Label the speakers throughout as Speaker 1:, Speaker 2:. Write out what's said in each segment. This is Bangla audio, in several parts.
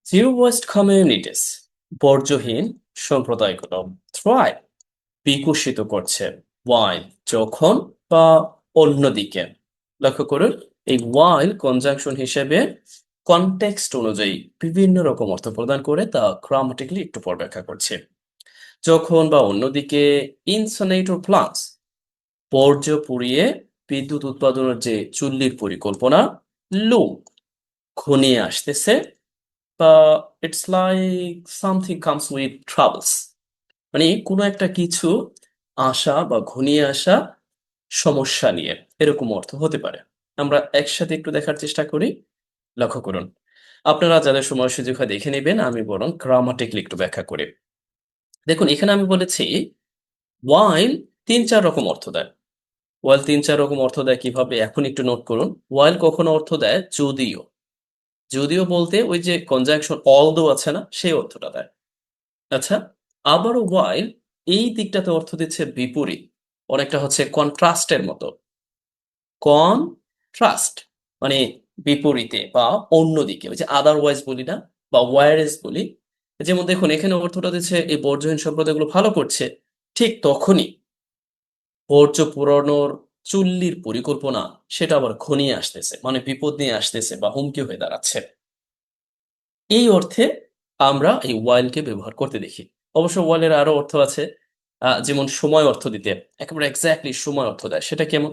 Speaker 1: জিরো ওয়েস্ট কমিউনিটিস বর্জ্যহীন সম্প্রদায়গুলো থ্রাইভ বিকশিত করছে ওয়াইল যখন বা অন্যদিকে। লক্ষ্য করুন, এই ওয়াইল কনজাংশন হিসেবে কনটেক্সট অনুযায়ী বিভিন্ন রকম অর্থ প্রদান করে তা গ্রামাটিক্যালি একটু পর ব্যাখ্যা করছে। যখন বা অন্যদিকে ইনসিনারেটর প্লান্টস বর্জ্য পুড়িয়ে বিদ্যুৎ উৎপাদনের যে চুল্লির পরিকল্পনা লুম ঘনিয়ে আসতেছে, বা it's like something comes with travels, মানে কোনো একটা কিছু আসা বা ঘনিয়ে আসা সমস্যা নিয়ে এরকম অর্থ হতে পারে। আমরা একসাথে একটু দেখার চেষ্টা করি। লক্ষ্য করুন, আপনারা যাদের সময় সুযোগ হয় দেখে নেবেন, আমি বরং গ্রামাটিক্যালি একটু ব্যাখ্যা করি। দেখুন, এখানে আমি বলেছি ওয়াইল তিন চার রকম অর্থ দেয়। ওয়াইল তিন চার রকম অর্থ দেয় কিভাবে, এখন একটু নোট করুন। ওয়াইল কখনো অর্থ দেয় যদিও। যদিও বলতে ওই যে কনজাংশন অলদো আছে না, সেই অর্থটা দেয়। আচ্ছা, আবারও while এই দিকটাতে অর্থ দিচ্ছে বিপরীত, অনেকটা হচ্ছে কন্ট্রাস্টের মতো। কনট্রাস্ট মানে বিপরীতে বা অন্যদিকে, ওই যে আদারওয়াইজ বলি না, বা ওয়ারএস বলি। যেমন দেখুন, এখানে অর্থটা দিচ্ছে এই বর্জ্যহীন সম্প্রদায়গুলো ভালো করছে, ঠিক তখনই বর্জ্য পুরানোর চুল্লির পরিকল্পনা সেটা আবার ঘনিয়ে আসতেছে, মানে বিপদ নিয়ে আসতেছে বা হুমকি হয়ে দাঁড়াচ্ছে। এই অর্থে আমরা এই while-কে ব্যবহার করতে দেখি। অবশ্য while-এর আরো অর্থ আছে। যেমন সময় অর্থ দিতে একেবারে এক্সাক্টলি সময় অর্থ দেয়। সেটা কেমন?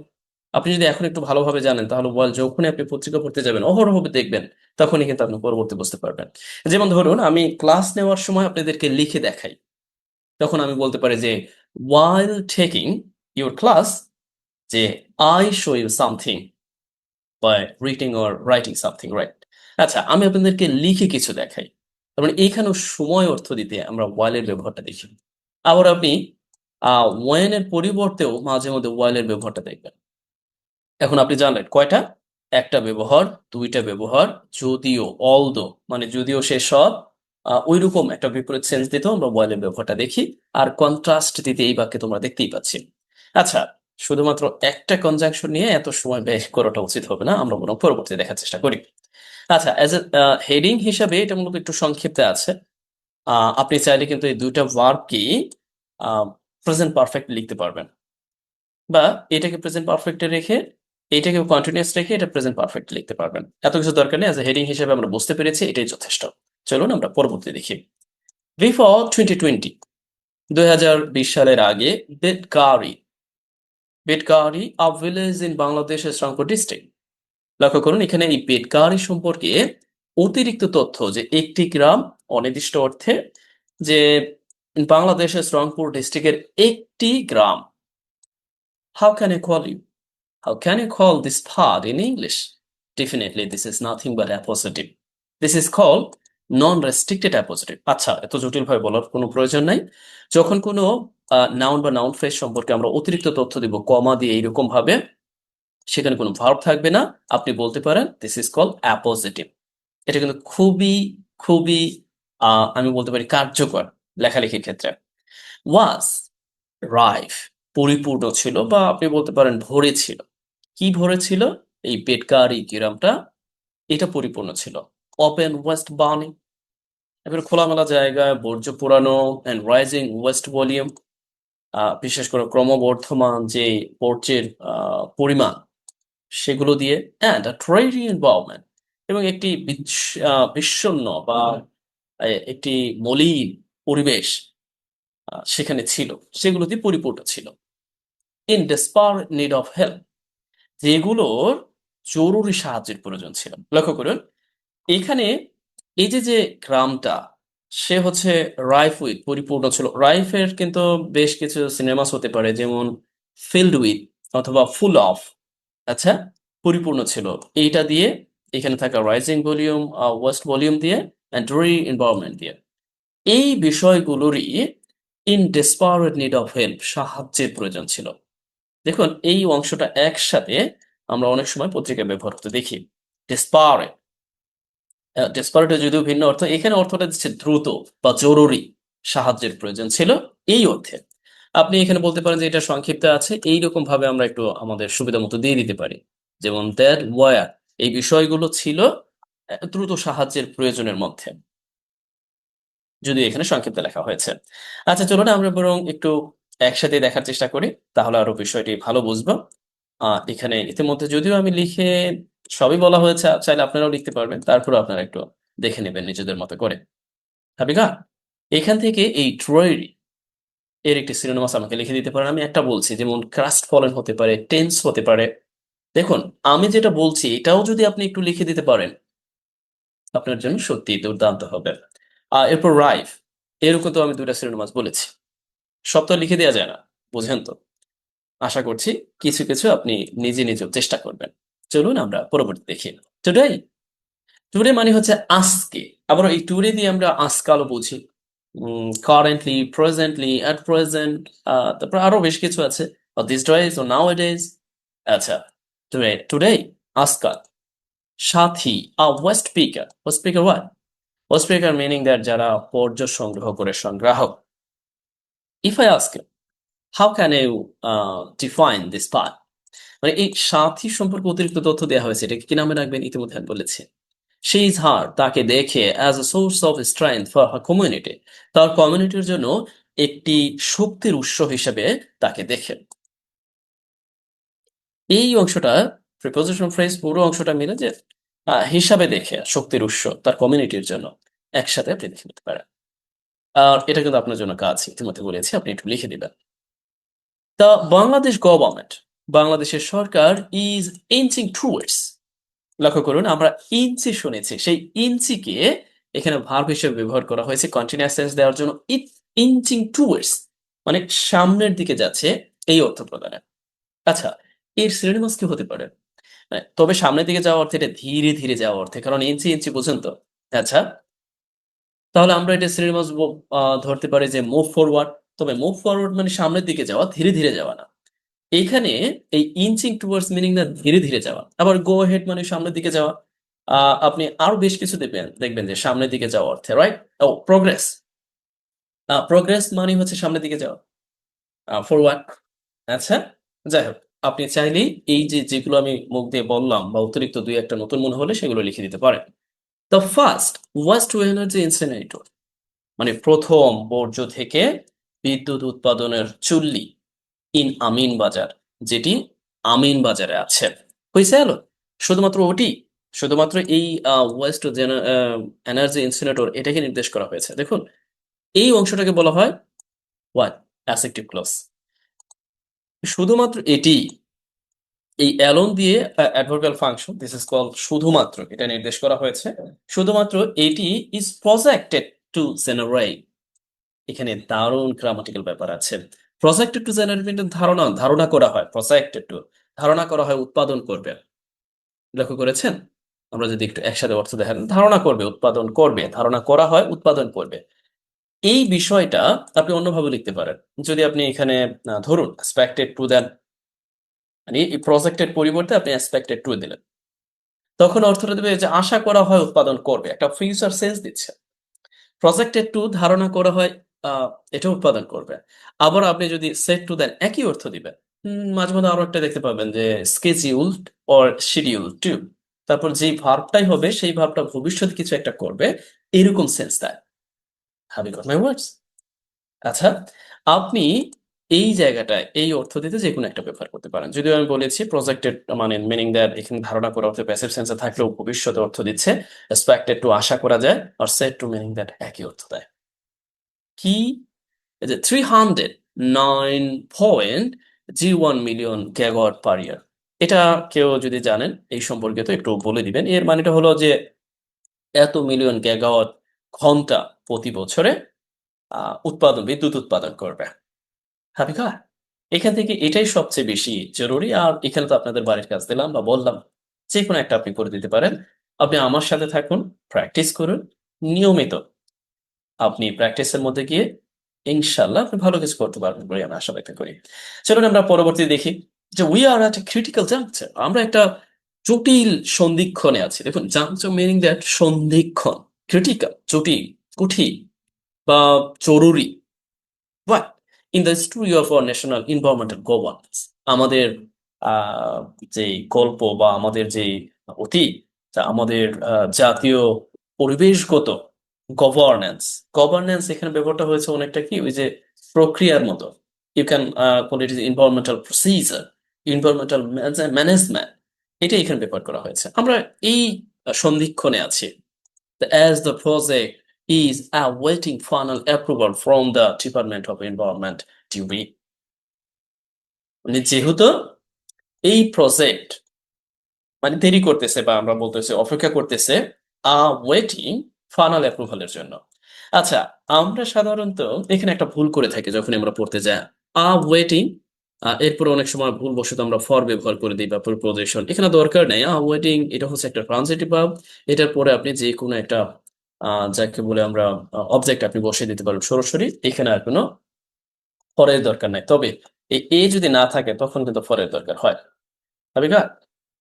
Speaker 1: আপনি যদি এখন একটু ভালোভাবে জানেন, তাহলে while যখনই আপনি পত্রিকা পড়তে যাবেন, অহরহ দেখবেন, তখনই কিন্তু আপনি পরবর্তী বুঝতে পারবেন। যেমন ধরুন, আমি ক্লাস নেওয়ার সময় আপনাদেরকে লিখে দেখাই। তখন আমি বলতে পারি যে, while taking your class, যে I show you something by reading or writing something, right? আচ্ছা, আমি আপনাদেরকে লিখে কিছু দেখাই। তার মানে এইখানেও সময় অর্থ দিতে আমরা while এর ব্যবহারটা দেখি। আবার আপনি when এর পরিবর্তেও মাঝে মধ্যে while এর ব্যবহারটা দেখবেন। এখন আপনি জানলেন কয়টা? একটা ব্যবহার, ২ টা ব্যবহার, যদিও, although মানে যদিও সে সব ঐরকম একটা বিপরীত সেন্স দিতেও আমরা while এর ব্যবহারটা দেখি। আর কন্ট্রাস্ট দিতে এই বাক্যে তোমরা দেখতেই পাচ্ছি। আচ্ছা, শুধুমাত্র একটা কনজাংশন নিয়ে এত সময় ব্যয় করাটা উচিত হবে না। আমরা বরং পরবর্তীতে দেখার চেষ্টা করি। আচ্ছা, অ্যাজ এ হেডিং হিসাবে এটা মূলত একটু সংক্ষিপ্তে আছে। আপনি চাইলে কিন্তু এই ২ টা ভার্বকেই আ প্রেজেন্ট পারফেক্ট লিখতে পারবেন। বা এটাকে প্রেজেন্ট পারফেক্টে রেখে, এইটাকে কন্টিনিউয়াস রেখে এটা প্রেজেন্ট পারফেক্ট লিখতে পারবেন। এত কিছু দরকার নেই। অ্যাজ এ হেডিং হিসেবে আমরা বুঝতে পেরেছি, এটাই যথেষ্ট। চলুন আমরা পরবর্তী দেখি। বিফোর 2020, ২০২০ সালের আগে Betgari, Betgari a village in বাংলাদেশের রংপুর ডিস্ট্রিক্ট। লক্ষ্য করুন, এখানে এই বেতগাড়ি সম্পর্কে অতিরিক্ত তথ্য, যে একটি গ্রাম অনির্দিষ্ট অর্থে, যে বাংলাদেশের রংপুর ডিস্ট্রিক্টের একটি গ্রাম। How can I call you? How can you call this part in English? Definitely, this is nothing but appositive. This is called non-restricted appositive. আচ্ছা, এত জটিলভাবে বলার কোনো প্রয়োজন নাই। যখন কোনো নাউন বা নাউন ফ্রেজ সম্পর্কে আমরা অতিরিক্ত তথ্য দিব কমা দিয়ে এইরকম ভাবে, সেখানে কোনো ভার্ব থাকবে না। আপনি বলতে পারেন দিস ইজ কল্ড অ্যাপোজিটিভ। এটা কিন্তু খুবই, খুবই আমি বলতে পারি কার্যকর লেখালেখির ক্ষেত্রে। ওয়াজ রাইফ পরিপূর্ণ ছিল, বা আপনি বলতে পারেন ভরে ছিল। কি ভরে ছিল? এই পেটকারি গ্রামটা, এটা পরিপূর্ণ ছিল। ওপেন ওয়েস্ট বার্নিং, এবারে খোলামেলা জায়গায় বর্জ্য পোড়ানো, অ্যান্ড রাইজিং ওয়েস্ট ভলিউম, বিশেষ করে ক্রমবর্ধমান যে বর্জ্যের পরিমাণ, সেগুলো দিয়ে, অ্যান্ড আ ট্রেডি ইনভলভমেন্ট, এবং একটি বিষণ্ণ বা একটি মলিন পরিবেশ সেখানে ছিল, সেগুলো দিয়ে পরিপূর্ণ ছিল। In desperate need of help, যেগুলোর জরুরি সাহায্যের প্রয়োজন ছিল। লক্ষ্য করুন, এখানে এই যে যে গ্রামটা, সে হচ্ছে রাইফ উইথ পরিপূর্ণ ছিল। রাইফের কিন্তু বেশ কিছু সিনেমাস হতে পারে, যেমন ফিল্ড উইথ অথবা ফুল অফ। আচ্ছা, পরিপূর্ণ ছিল এইটা দিয়ে, এখানে থাকা রাইজিং ভলিউম, ওয়েস্ট ভলিউম দিয়ে, অ্যান্ড রি এনভায়রনমেন্ট দিয়ে। এই বিষয়গুলোরই in desperate need of help, সাহায্যের প্রয়োজন ছিল। দেখুন, এই অংশটা একসাথে আমরা অনেক সময় পত্রিকায় ব্যবহার হতে দেখি। ডেসপারেট, ডেসপারেটের যদিও ভিন্ন অর্থ, এখানে অর্থটা দিচ্ছে দ্রুত বা জরুরি সাহায্যের প্রয়োজন ছিল, এই অর্থে। আপনি এখানে বলতে পারেন যে এটা সংক্ষিপ্ত আছে, এইরকম ভাবে আমরা একটু আমাদের সুবিধা মতো দিয়ে দিতে পারি। যেমন দ্যাট ওয়ার, এই বিষয়গুলো ছিল দ্রুত সাহায্যের প্রয়োজনের মধ্যে। যদিও এখানে সংক্ষিপ্ত লেখা হয়েছে। আচ্ছা, চলুন আমরা বরং একটু একসাথে দেখার চেষ্টা করি, তাহলে আরো বিষয়টি ভালো বুঝবো। এখানে ইতিমধ্যে যদিও আমি লিখে সবই বলা হয়েছে, চাইলে আপনারাও লিখতে পারবেন, তারপরে আপনারা একটু দেখে নেবেন নিজেদের মতো করে। হাবিকা, এখান থেকে এই ট্রয়েরি এর একটি সিনোনিমাস আমাকে লিখে দিতে পারেন? আমি একটা বলছি, যেমন ক্রাস্ট ফলেন হতে পারে, টেন্স হতে পারে। দেখুন, আমি যেটা বলছি এটাও যদি আপনি একটু লিখে দিতে পারেন, আপনার জন্য সত্যিই দুর্দান্ত হবে। এরপর রাইভ, এরকম তো আমি ২টা সিনোনিমাস বলেছি। সব তো আর লিখে দেয়া যায় না, বুঝেন তো? আশা করছি কিছু, কিছু আপনি নিজে, নিজেও চেষ্টা করবেন। চলুন আমরা পরবর্তী দেখি। টুডে, টুডে মানে হচ্ছে আজকে। আবার এই টুডে দিয়ে আমরা আজকালও বুঝি। কারেন্টলি, প্রেজেন্টলি, এট প্রেজেন্ট, তারপর আরো বেশ কিছু আছে। দিস ডেজ ও নাও ডেজ। আচ্ছা, টুডে, টুডে, আজকাল। সাথী, waste picker. Waste picker what? Waste picker meaning that যারা বর্জ্য সংগ্রহ করে সংগ্রাহক। If I ask you, how can you define this part? মানে এই সাথী সম্পর্কে অতিরিক্ত তথ্য দেওয়া হয়েছে, এটাকে কি নামে রাখবেন ইতিমধ্যে আমি বলেছি। শি ইজ হার, তাকে দেখে as a source of strength for her community, তার কমিউনিটির জন্য একটি শক্তির উৎস হিসেবে তাকে দেখে। এই অংশটা প্রিপোজিশন ফ্রেজ পুরো অংশটা মিলে যে হিসাবে দেখে, শক্তির উৎস তার কমিউনিটির জন্য, একসাথে আপনি লিখে নিতে পারেন। আর এটা কিন্তু আপনার জন্য কাজ, ইতিমধ্যে বলেছি, আপনি একটু লিখে দিবেন। দ্য বাংলাদেশ গভর্নমেন্ট, বাংলাদেশের সরকার ইজ ইনচিং টুয়ার্ডস। লক্ষ্য করুন, আমরা ইঞ্চি শুনেছি, সেই ইঞ্চিকে এখানে ভার্ব হিসেবে ব্যবহার করা হয়েছে কন্টিনিউয়াস টেন্স দেওয়ার জন্য। ইট ইনচিং টুয়ার্ডস মানে সামনের দিকে যাচ্ছে, এই অর্থ প্রদানে। আচ্ছা, এর সিনোনিমাস কি হতে পারে? তবে সামনের দিকে যাওয়া অর্থে, এটা ধীরে ধীরে যাওয়া অর্থে, কারণ ইঞ্চি ইঞ্চি বুঝেন তো। আচ্ছা, তাহলে আমরা এটা সিনোনিমাস ধরতে পারি যে মুভ ফরওয়ার্ড। তবে মুভ ফরওয়ার্ড মানে সামনের দিকে যাওয়া, ধীরে ধীরে যাওয়া না। এইখানে এই ইঞ্চিং টুয়ার্ডস মিনিং না ধীরে ধীরে যাওয়া। আবার গো হেড মানে সামনের দিকে যাওয়া। আপনি আরো বেশ কিছু দেখবেন দেখবেন যে সামনের দিকে যাওয়া অর্থে, রাইট? ও প্রোগ্রেস, প্রোগ্রেস মানে হচ্ছে সামনের দিকে যাওয়া, ফরওয়ার্ড। আচ্ছা, যাই হোক, আপনি চাইলেই এই যে যেগুলো আমি মুখ দিয়ে বললাম বা অতিরিক্ত দুই একটা নতুন মনে হলে সেগুলো লিখে দিতে পারেন। The first waste to energy incinerator মানে প্রথম বর্জ্য থেকে বিদ্যুৎ উৎপাদনের চুল্লি ইন আমিন বাজার, যেটি আমিন বাজারে আছে। হয়েছে গেল? শুধুমাত্র ওটি, শুধুমাত্র এই ওয়েস্ট এনার্জি ইনসিনারেটর এটাকে নির্দেশ করা হয়েছে। দেখুন, এই অংশটাকে বলা হয় হোয়াট? Adjective clause. শুধুমাত্র এটি, এই অ্যালোন দিয়ে adverbial function, this is called শুধুমাত্র, এটা নির্দেশ করা হয়েছে। শুধুমাত্র এটি ইজ প্রজেক্টেড টু জেনারেট। এখানে দারুণ গ্রামাটিক্যাল ব্যাপার আছে। প্রজেক্টেড টু জেনারেট মানে ধারণা, ধারণা করা হয়। প্রজেক্টেড টু, ধারণা করা হয় উৎপাদন করবে। লক্ষ্য করেছেন? আমরা যদি একটু একসাথে অর্থ দেখেন, ধারণা করবে, উৎপাদন করবে, ধারণা করা হয়, উৎপাদন করবে। এই বিষয়টা আপনি অন্যভাবে লিখতে পারেন। যদি আপনি এখানে ধরুন এক্সপেক্টেড টু দেন, মানে এই প্রজেক্টের পরিবর্তে আপনি এক্সপেক্টেড টু দিলেন, তখন অর্থটা দেবে যে আশা করা হয় উৎপাদন করবে, একটা ফিউচার সেন্স দিচ্ছে। প্রজেক্টেড টু, ধারণা করা হয় এটা উৎপাদন করবে। আবার আপনি যদি সেট টু দেন, একই অর্থ দিবেন। মাঝে মাঝে আরো একটা দেখতে পাবেন যে স্কেজিউলড অর শিডিউল টু, তারপর যেই ভার্বটাই হবে সেই ভার্বটা ভবিষ্যতে কিছু একটা করবে, এরকম সেন্স দেয়। হ্যাভ ইউ গট মাই ওয়ার্ডস? আচ্ছা, আপনি এই জায়গাটায় এই অর্থ দিতে যে কোনো একটা ব্যবহার করতে পারেন। যদিও আমি বলেছি প্রজেক্টেড মানে মিনিং দ্যাট এখানে ধারণা করা অর্থে প্যাসিভ সেন্সে থাকলেও ভবিষ্যতে অর্থ দিচ্ছে। এক্সপেক্টেড টু আশা করা যায়, আর সেট টু মিনিং দ্যাট একই অর্থ দেয়। কি? এই যে 309.01 মিলিয়ন গিগাওয়াট পার ইয়ার, এটা কেউ যদি জানেন এই সম্পর্কে তো একটু বলে দিবেন। এর মানেটা হলো যে এত মিলিয়ন গিগাওয়াট ঘন্টা প্রতি বছরে বিদ্যুৎ উৎপাদন করবে। হাবিকা, এখান থেকে এটাই সবচেয়ে বেশি জরুরি। আর এখানে তো আপনাদের বাড়ির কাজ দিলাম বা বললাম, যে কোনো একটা আপনি করে দিতে পারেন। আপনি আমার সাথে থাকুন, প্র্যাকটিস করুন নিয়মিত। আপনি প্র্যাকটিসের মধ্যে গিয়ে ইনশাল্লাহ আপনি ভালো কিছু করতে পারবেন বলে আমি আশা ব্যক্ত করি। চলুন আমরা পরবর্তী দেখি যে we are at a critical juncture, আমরা একটা জটিল সন্ধিক্ষণে আছি। দেখুন, জাংচার মিনিং দ্যাট সন্ধিক্ষণ, ক্রিটিক্যাল জটিল, কঠিন বা জরুরি। But in the story of our national environmental governance, আমাদের আহ, যে গল্প বা আমাদের যে অতীত, যা আমাদের জাতীয় পরিবেশগত গভর্নেন্স। গভর্নেন্স এখানে ব্যাপারটা হয়েছে অনেকটা কি ওই যে প্রক্রিয়ার মতো। You can call it is environmental procedure, environmental management. এটা এখানে ব্যাপার করা হয়েছে। আমরা এই সন্ধিক্ষণে আছি। As the project is awaiting final approval from the Department of Environment, DB, মানে যেহেতু এই প্রজেক্ট মানে দেরি করতেছে বা আমরা বলতেছি অপেক্ষা করতেছে ওয়েটিং ফাইনাল অ্যাপ্রুভালের জন্য। আচ্ছা, আমরা সাধারণত এখানে একটা ভুল করে থাকি যখন আমরা পড়তে যাই ওয়েটিং, এরপরে অনেক সময় ভুলবশত আমরা ফর ব্যবহার করে দিই বা প্রিপোজিশন। এখানে দরকার নেই। ওয়েটিং এটা হচ্ছে একটা ট্রানজিটিভ ভার্ব। এটার পরে আপনি যে কোনো একটা যাকে বলে আমরা অবজেক্ট আপনি বসিয়ে দিতে পারেন সরাসরি। এখানে আর কোনো ফরের দরকার নাই। তবে এই যদি না থাকে তখন কিন্তু ফরের দরকার হয়। হবে না?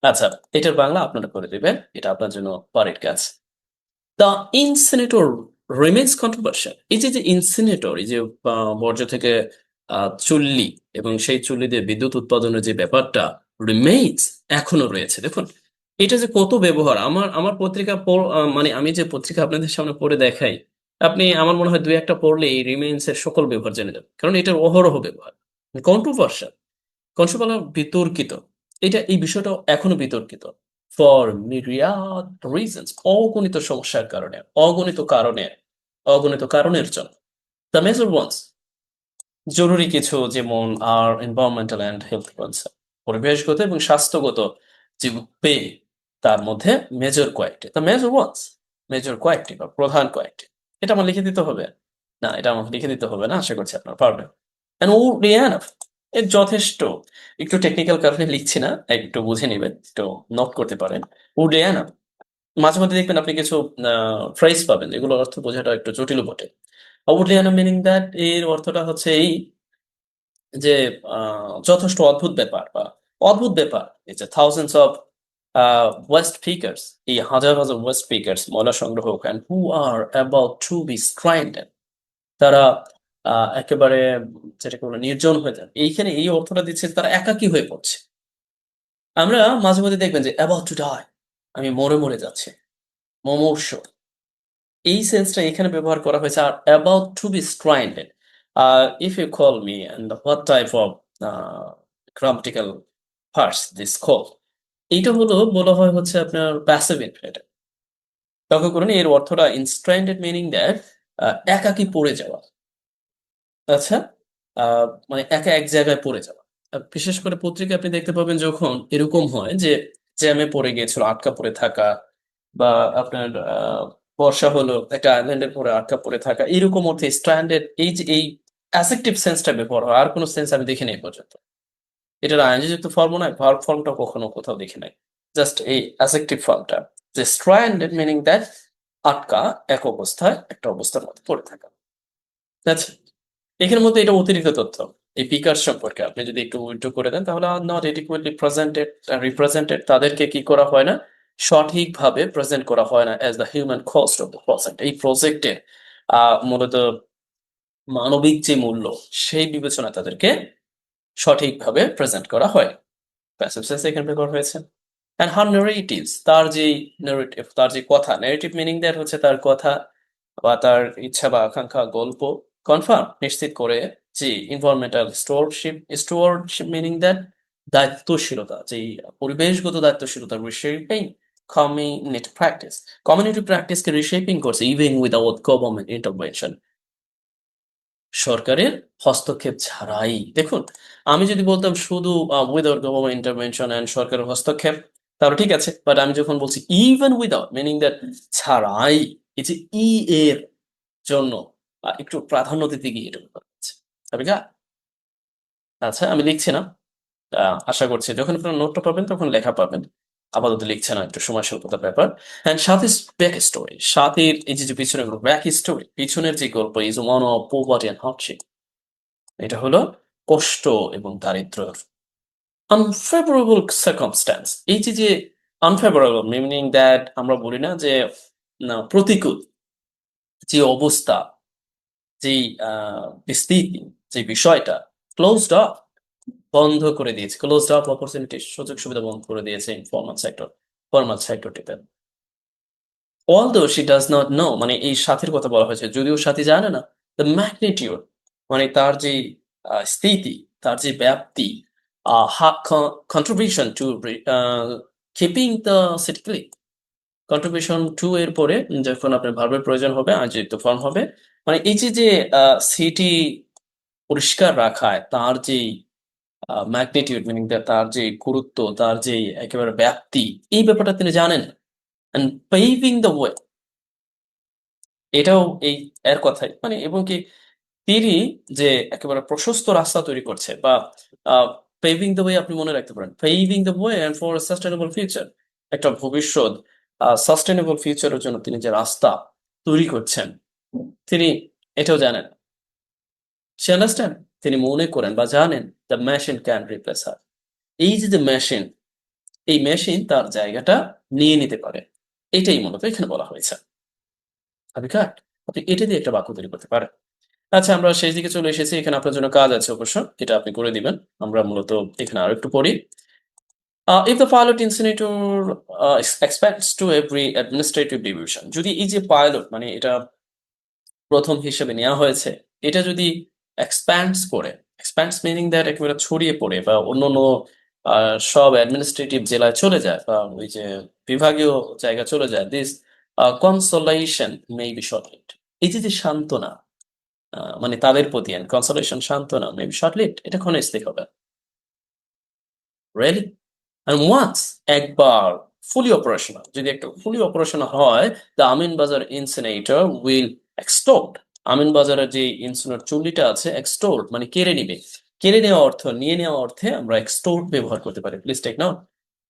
Speaker 1: আচ্ছা, এটার বাংলা আপনারা করে দিবেন। এটা আপনার জন্য পরের কাজ। The incinerator remains controversial. এই যে ইনসিনেটর, এই যে বর্জ্য থেকে চুল্লি এবং সেই চুল্লি দিয়ে বিদ্যুৎ উৎপাদনের যে ব্যাপারটা রিমেইনস এখনো রয়েছে। দেখুন এটা যে কত ব্যবহার। আমার আমার পত্রিকা মানে আমি যে পত্রিকা আপনাদের সামনে পড়ে দেখাই, আপনি আমার মনে হয় দুই একটা পড়লে এই রিমেইনস এর সকল ব্যবহার জেনে যাবেন, কারণ এটার অহরহ ব্যবহার। কন্ট্রোভার্সিয়াল, কনসেপ্ট বিতর্কিত। এই বিষয়টা এখনো বিতর্কিত ফর মিরিয়াড রিজনস, অগণিত সমস্যার কারণে, অগণিত কারণে, অগণিত কারণের জন্য। দ্য মেজর ওয়ান্স, জরুরি কিছু, যেমন আর এনভায়রনমেন্টাল অ্যান্ড হেলথ কনসার্ন, পরিবেশগত এবং স্বাস্থ্যগত যে পে, তার মধ্যে মেজর কয়েকটি। দ্য মেজর ওয়ান্স, মেজর কয়েকটি বা প্রধান কয়েকটি। এটা আমার লিখে দিতে হবে না, এটা আমাকে লিখে দিতে হবে না, আশা করছি আপনারা পারবেন। And already enough, এর যথেষ্ট। একটু টেকনিক্যাল কারণে লিখছি না, একটু বুঝে নেবেন, একটু নোট করতে পারেন। already enough, মাঝে মধ্যে দেখবেন আপনি কিছু ফ্রেজ পাবেন এগুলোর অর্থ বোঝাটা একটু জটিল বটে। already enough মিনিং দ্যাট, এর অর্থটা হচ্ছে এই যে যথেষ্ট অদ্ভুত ব্যাপার বা অদ্ভুত ব্যাপার। এই যে থাউজেন্ডস অফ ওয়েস্ট পিকার্স, এই হাজার হাজার ওয়েস্ট পিকার্স ময়লা সংগ্রহক, and who are about to be stranded, তারা একেবারে যেটাকে বলে নির্জন হয়ে যান। এইখানে এই অর্থটা দিচ্ছে তারা একাকী হয়ে পড়ছে। আমরা মাঝে মধ্যে দেখবেন যে অ্যাবাউট টু ডাই, আমি মরে মরে যাচ্ছি, মুমূর্ষ, এই সেন্সটা এখানে ব্যবহার করা হয়েছে। Are about to be stranded, if you call me and what type of grammatical verse this call, এইটা হলো বলা হয় হচ্ছে আপনার প্যাসিভ ইনফিনিটিভ। লক্ষ্য করুন এর অর্থটা ইনস্ট্রাইন্ডেড মিনিং দ্যাট, একাকী পড়ে যাওয়া। আচ্ছা, মানে একা এক জায়গায় পড়ে যাওয়া। বিশেষ করে পত্রিকায় আপনি দেখতে পাবেন যখন এরকম হয় যে জ্যামে পড়ে গিয়েছিল, আটকা পড়ে থাকা, বা আপনার বর্ষা হলো একটা আইল্যান্ডের পরে আটকা পড়ে থাকা, এরকম অর্থে স্ট্র্যান্ডেড, এই যে এই অ্যাসেক্টিভ সেন্সটা ব্যবহার হয়। আর কোনো সেন্স আমি দেখি নাই এ পর্যন্ত। এটার আইনজি যুক্ত ফর্ম নয়, ভার্ব ফর্মটা কখনো কোথাও দেখি নাই। জাস্ট এই অ্যাসেক্টিভ ফর্মটা, যে স্ট্র্যান্ডেড মিনিং দ্যাট, আটকা, এক অবস্থায়, একটা অবস্থার মধ্যে পড়ে থাকা। আচ্ছা, এখানের মধ্যে এটা অতিরিক্ত তথ্য। এই পিকার সম্পর্কে আপনি যদি একটু উল্টো করে দেন তাহলে আর নট এডিকুয়েটলি প্রেজেন্টেড রিপ্রেজেন্টেড, তাদেরকে কি করা হয় না, সঠিকভাবে প্রেজেন্ট করা হয় না as the human cost of the project. এই প্রজেক্টের মূলত মানবিক যে মূল্য, সেই বিবেচনায় তাদেরকে সঠিকভাবে প্রেজেন্ট করা হয়। প্যাসিভ সেন্স এখানে ব্যবহার হয়েছে। অ্যান্ড হার নারেটিভস, তার যে নারেটিভ, তার যে কথা, নারেটিভ মিনিং দ্যাট হচ্ছে তার কথা বা তার ইচ্ছা বা আকাঙ্ক্ষা, গল্প, কনফার্ম, নিশ্চিত করে যে এনভায়রনমেন্টাল স্টুয়ার্ডশিপ মিনিং দ্যাট, দায়িত্বশীলতা, যে পরিবেশগত দায়িত্বশীলতা, রিশেপিং কমিউনিটি প্র্যাকটিস, কমিউনিটি প্র্যাকটিসকে রিশেপিং করছে ইভেন উইদাউট গভর্নমেন্ট ইন্টারভেনশন, সরকারের হস্তক্ষেপ ছাড়াই। দেখুন আমি যদি বলতাম শুধু উইদাউট গভর্নমেন্ট ইন্টারভেনশন অ্যান্ড সরকারের হস্তক্ষেপ, তাহলে ঠিক আছে। বাট আমি যখন বলছি ইভেন উইদাউট, মিনিং দ্যাট ছাড়াই, এই যে এর জন্য একটু প্রাধান্য দিতে গিয়ে এটা ব্যাপার হচ্ছে। তবে আচ্ছা, আমি লিখছি না। আশা করছি যখন আপনারা নোটটা পাবেন তখন লেখা পাবেন। আপাতত লিখছে না, একটু সময় স্বল্পতার ব্যাপার। অ্যান্ড সাথীর ব্যাক স্টোরি, সাথীর এই যে পিছনের গল্প, ব্যাক স্টোরি, পিছনের যে গল্প, is one of poverty and hardship, এটা হলো কষ্ট এবং দারিদ্র্যের। আনফেভারেবল সার্কামস্ট্যান্স, এই যে আনফেভারেবল মিনিং দ্যাট, আমরা বলি না যে না, প্রতিকূল যে অবস্থা, যেই স্থিতি, যে বিষয়টা, ক্লোজড আপ, বন্ধ করে দিয়েছে, ক্লোজড আপ অপরচুনিটি, সুযোগ সুবিধা বন্ধ করে দিয়েছে ফর্মাল সেক্টর, ফর্মাল সেক্টরটিতে। although she does not know মানে এই সাথীর কথা বলা হয়েছে যদিও সাথী জানে না the magnitude মানে তার যে স্থিতি তার যে ব্যাপ্তি her contribution to keeping the city clean contribution to এর পরে যখন আপনার ভার্বের প্রয়োজন হবে আর্জিত ফর্ম হবে মানে এই যে সিটি পরিষ্কার রাখায় তার যে ম্যাগনিটিউড মিনিং তার যে গুরুত্ব তার যে একেবারে ব্যাপ্তি এই ব্যাপারটা তিনি জানেন and paving the way এটাও এই এর কথাই মানে এবং কি তিনি যে একেবারে প্রশস্ত রাস্তা তৈরি করছে বা পেভিং দ্য ওয়ে আপনি মনে রাখতে পারেন paving the way and for sustainable future একটা ভবিষ্যৎ সাস্টেনেবল ফিউচারের জন্য তিনি যে রাস্তা তৈরি করছেন তিনি এটাও জানেন সে আন্ডারস্ট্যান্ড তিনি মনে করেন বা জানেন দ্য মেশিন ক্যান রিপ্লেস হার এই যে মেশিন এই মেশিন তার জায়গাটা নিয়ে নিতে পারে এটাই মূলত এখানে বলা হয়েছে আপনি কাট আপনি এটা দিয়ে একটা বাক্য তৈরি করতে পারেন আচ্ছা আমরা শেষ দিকে চলে এসেছি এখানে আপনার জন্য কাজ আছে অবশ্য এটা আপনি করে দিবেন আমরা মূলত এখানে আরো একটু পড়ি if the pilot incinerator expands to every administrative division যদি এই যে পাইলট মানে এটা প্রথম হিসেবে নেওয়া হয়েছে এটা যদি এক্সপ্যান্ডস করে এক্সপ্যান্ডস মিনিং দ্যাট একেবারে ছড়িয়ে পড়ে বা অন্য অন্য সব অ্যাডমিনিস্ট্রেটিভ জেলায় চলে যায় বা ওই যে বিভাগীয় জায়গা চলে যায় this consolation may be short এই যে সান্ত্বনা মানে তাদের প্রতি কনসোলেশন সান্ত্বনা মেবি শর্ট লিভড এটা ক্ষণস্থায়ী হবে রিয়েলি and once একবার fully operational যদি একটা fully operational হয় the আমিন বাজার incinerator will extort আমিন বাজারের যে ইনসিনারেটর চুল্লিটা আছে extort মানে কেড়ে নেওয়া অর্থ নিয়ে নেওয়া অর্থে আমরা extort ব্যবহার করতে পারি please take note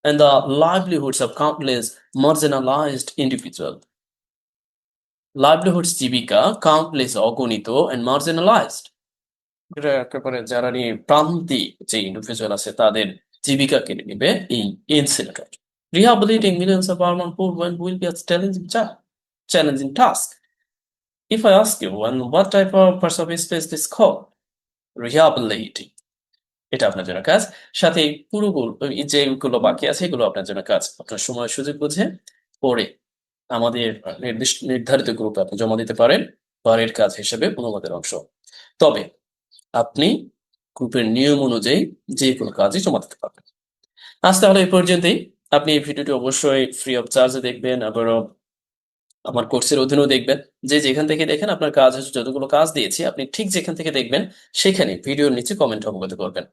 Speaker 1: and the livelihoods of countless marginalized individual livelihoods জীবিকা countless অগণিত and marginalized এটা একেবারে যারা নিয়ে প্রান্তিক যে ইন্ডিভিজুয়াল আছে তাদের জীবিকা কেড়ে নেবে এই ইনসিনেটর rehabilitating millions of urban poor men will be a challenging task. If I ask you, what type of service is this called? Rehabilitating. এটা আপনার জন্য কাজ সাথে পুরোগুলো যেগুলো বাকি আছে এগুলো আপনার জন্য কাজ আপনার সময় সুযোগ বুঝে পড়ে আমাদের নির্ধারিত গ্রুপে আপনি জমা দিতে পারেন বাড়ির কাজ হিসেবে অনুবাদের অংশ তবে আপনি গ্রুপের নিয়ম অনুযায়ী যে কোনো কাজই জমা দিতে পারবেন আজ তাহলে এই পর্যন্তই আপনি এই ভিডিওটি অবশ্যই ফ্রি অফ চার্জে দেখবেন আবারও আমার কোর্সের অধীনেও দেখবেন যে যেখান থেকে দেখেন আপনার কাজ যতগুলো কাজ দিয়েছি আপনি ঠিক যেখান থেকে দেখবেন সেখানে ভিডিওর নিচে কমেন্ট অবগত করবেন